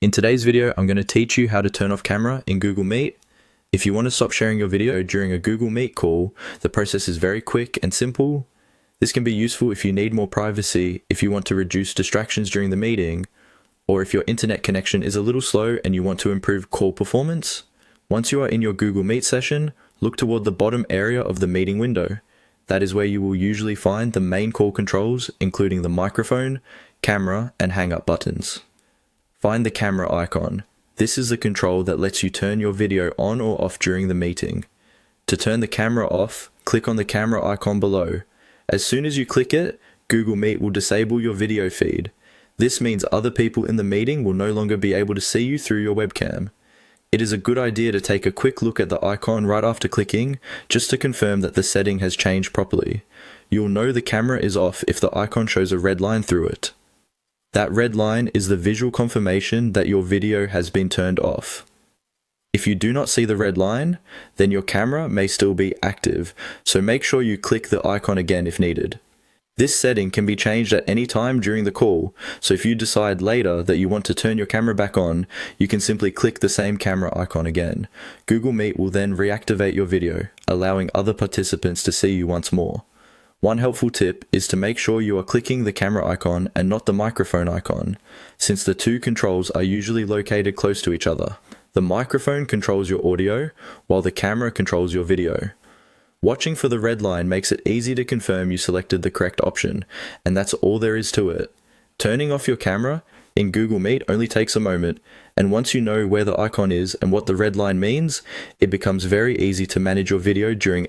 In today's video, I'm going to teach you how to turn off camera in Google Meet. If you want to stop sharing your video during a Google Meet call, the process is very quick and simple. This can be useful if you need more privacy, if you want to reduce distractions during the meeting, or if your internet connection is a little slow and you want to improve call performance. Once you are in your Google Meet session, look toward the bottom area of the meeting window. That is where you will usually find the main call controls, including the microphone, camera, and hang-up buttons. Find the camera icon. This is the control that lets you turn your video on or off during the meeting. To turn the camera off, click on the camera icon below. As soon as you click it, Google Meet will disable your video feed. This means other people in the meeting will no longer be able to see you through your webcam. It is a good idea to take a quick look at the icon right after clicking, just to confirm that the setting has changed properly. You'll know the camera is off if the icon shows a red line through it. That red line is the visual confirmation that your video has been turned off. If you do not see the red line, then your camera may still be active, so make sure you click the icon again if needed. This setting can be changed at any time during the call, so if you decide later that you want to turn your camera back on, you can simply click the same camera icon again. Google Meet will then reactivate your video, allowing other participants to see you once more. One helpful tip is to make sure you are clicking the camera icon and not the microphone icon, since the two controls are usually located close to each other. The microphone controls your audio, while the camera controls your video. Watching for the red line makes it easy to confirm you selected the correct option, and that's all there is to it. Turning off your camera in Google Meet only takes a moment, and once you know where the icon is and what the red line means, it becomes very easy to manage your video during